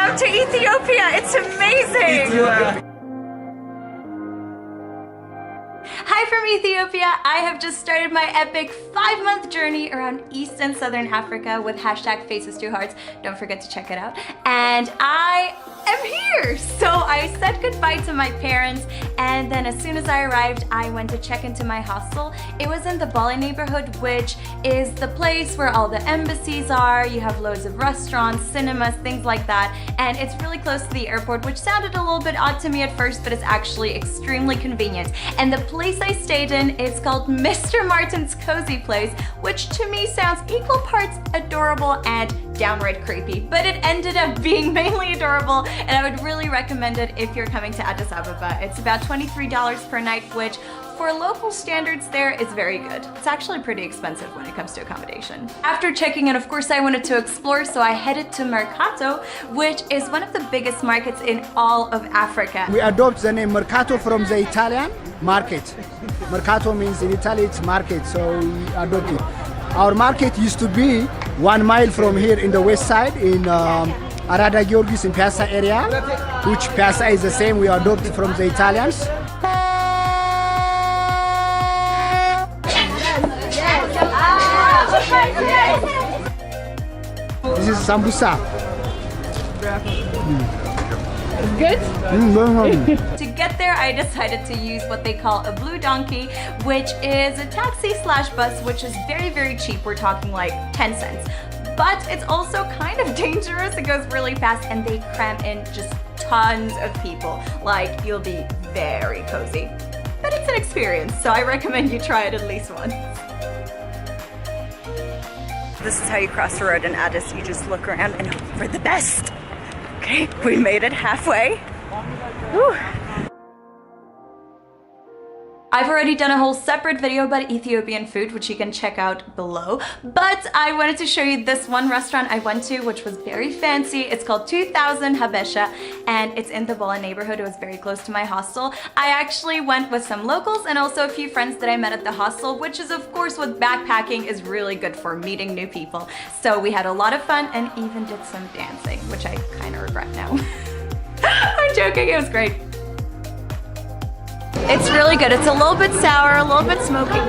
Welcome to Ethiopia. It's amazing. Hi from Ethiopia. I have just started my epic 5-month journey around East and Southern Africa with hashtag Faces2Hearts. Don't forget to check it out. And I am here. So I said goodbye to my parents, and then as soon as I arrived, I went to check into my hostel. It was in the Bali neighborhood, which is the place where all the embassies are. You have loads of restaurants, cinemas, things like that. And it's really close to the airport, which sounded a little bit odd to me at first, but it's actually extremely convenient. And the place I stayed in is called Mr. Martin's Cozy Place, which to me sounds equal parts adorable and downright creepy, but it ended up being mainly adorable, and I would really recommend it if you're coming to Addis Ababa. It's about $23 per night, which for local standards there is very good. It's actually pretty expensive when it comes to accommodation. After checking in, of course, I wanted to explore, so I headed to Mercato, which is one of the biggest markets in all of Africa. We adopt the name Mercato from the Italian market. Mercato means in Italy it's market, so we adopt it. Our market used to be 1 mile from here in the west side in Arada Georgis in Piazza area, which Piazza is the same, we adopted from the Italians. This is sambusa. Good? To get there, I decided to use what they call a blue donkey, which is a taxi/bus, which is very, very cheap. We're talking like 10 cents. But it's also kind of dangerous. It goes really fast, and they cram in just tons of people. Like, you'll be very cozy. But it's an experience, so I recommend you try it at least once. This is how you cross the road in Addis. You just look around and hope for the best. Okay, we made it halfway. Whew. I've already done a whole separate video about Ethiopian food, which you can check out below, but I wanted to show you this one restaurant I went to, which was very fancy. It's called 2000 Habesha, and it's in the Bala neighborhood. It was very close to my hostel. I actually went with some locals and also a few friends that I met at the hostel, which is of course what backpacking is really good for, meeting new people. So we had a lot of fun and even did some dancing, which I kind of regret now. I'm joking, it was great. It's really good. It's a little bit sour, a little bit smoky.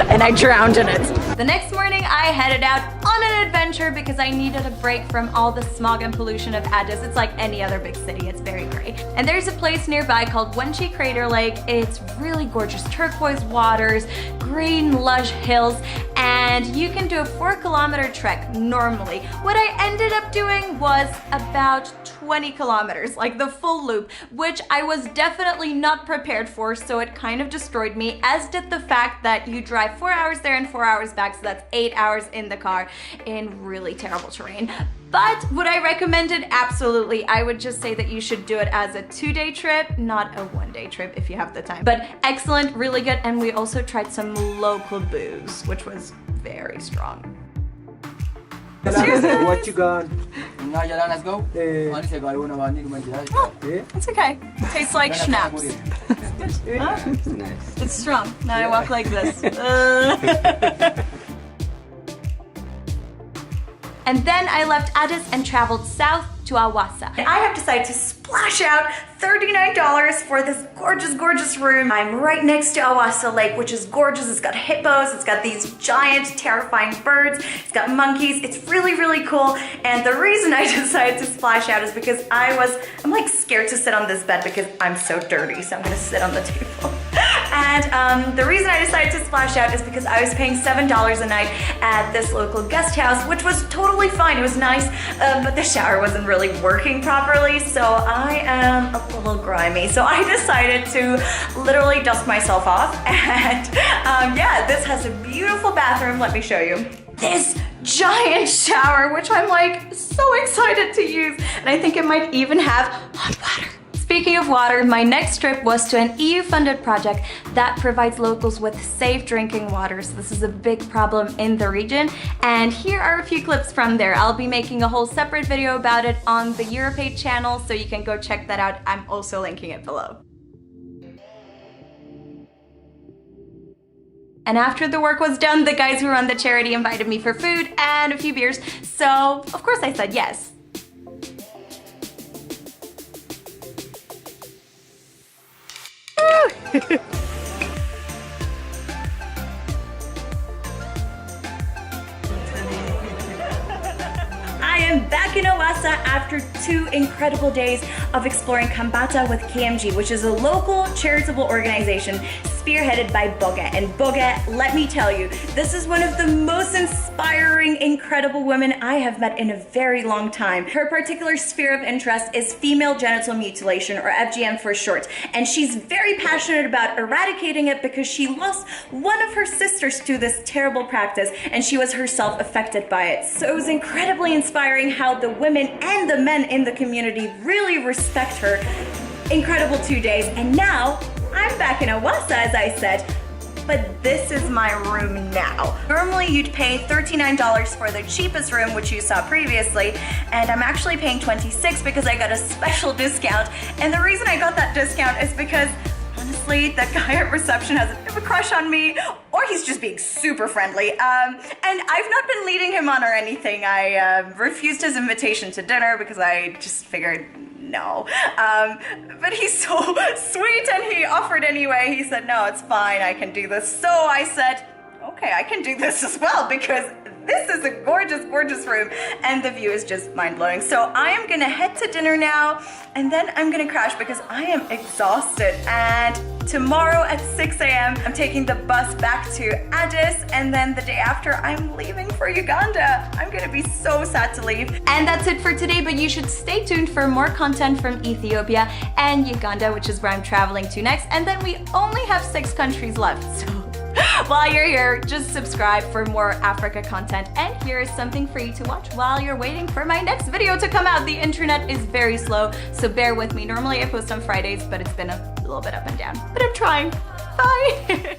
And I drowned in it. The next morning, I headed out on an adventure because I needed a break from all the smog and pollution of Addis. It's like any other big city. It's very gray. And there's a place nearby called Wenchi Crater Lake. It's really gorgeous turquoise waters, green, lush hills, and you can do a 4-kilometer trek normally. What I ended up doing was about 20 kilometers, like the full loop, which I was definitely not prepared for, so it kind of destroyed me, as did the fact that you drive 4 hours there and 4 hours back, so that's 8 hours in the car in really terrible terrain. But would I recommend it? Absolutely. I would just say that you should do it as a 2-day trip, not a 1-day trip if you have the time. But excellent, really good, and we also tried some local booze, which was very strong. Cheers, what you got? Let's go. Oh, it's okay. It tastes like schnapps. Nice. It's strong. Now I walk like this. And then I left Addis and traveled south to Awassa. And I have decided to splash out $39 for this gorgeous, gorgeous room. I'm right next to Awassa Lake, which is gorgeous. It's got hippos, it's got these giant, terrifying birds, it's got monkeys. It's really, really cool. And the reason I decided to splash out is because I'm like scared to sit on this bed because I'm so dirty, so I'm gonna sit on the table. And the reason I decided to splash out is because I was paying $7 a night at this local guest house, which was totally fine. It was nice, but the shower wasn't really working properly, so I am a little grimy. So I decided to literally dust myself off, and yeah, this has a beautiful bathroom. Let me show you. This giant shower, which I'm like so excited to use, and I think it might even have hot water. Speaking of water, my next trip was to an EU-funded project that provides locals with safe drinking water. So this is a big problem in the region, and here are a few clips from there. I'll be making a whole separate video about it on the Europay channel, so you can go check that out. I'm also linking it below. And after the work was done, the guys who run the charity invited me for food and a few beers, so of course I said yes. I am back in Awassa after 2 incredible days of exploring Kambata with KMG, which is a local charitable organization spearheaded by Boga. And Boga, let me tell you, this is one of the most inspiring, incredible women I have met in a very long time. Her particular sphere of interest is female genital mutilation, or FGM for short, and she's very passionate about eradicating it because she lost one of her sisters to this terrible practice, and she was herself affected by it. So it was incredibly inspiring how the women and the men in the community really respect her. Incredible 2 days, and now I'm back in Awassa, as I said, but this is my room now. Normally you'd pay $39 for the cheapest room, which you saw previously, and I'm actually paying $26 because I got a special discount. And the reason I got that discount is because honestly, the guy at reception has a bit of a crush on me, or he's just being super friendly. And I've not been leading him on or anything. I refused his invitation to dinner because I just figured, no. But he's so sweet and he offered anyway. He said, no, it's fine, I can do this. So I said, okay, I can do this as well because this is a gorgeous, gorgeous room and the view is just mind-blowing. So I am gonna head to dinner now and then I'm gonna crash because I am exhausted. And tomorrow at 6 a.m. I'm taking the bus back to Addis, and then the day after I'm leaving for Uganda. I'm gonna be so sad to leave. And that's it for today, but you should stay tuned for more content from Ethiopia and Uganda, which is where I'm traveling to next. And then we only have 6 countries left. So while you're here, just subscribe for more Africa content, and here is something for you to watch while you're waiting for my next video to come out. The internet is very slow, so bear with me. Normally I post on Fridays, but it's been a little bit up and down, but I'm trying. Bye!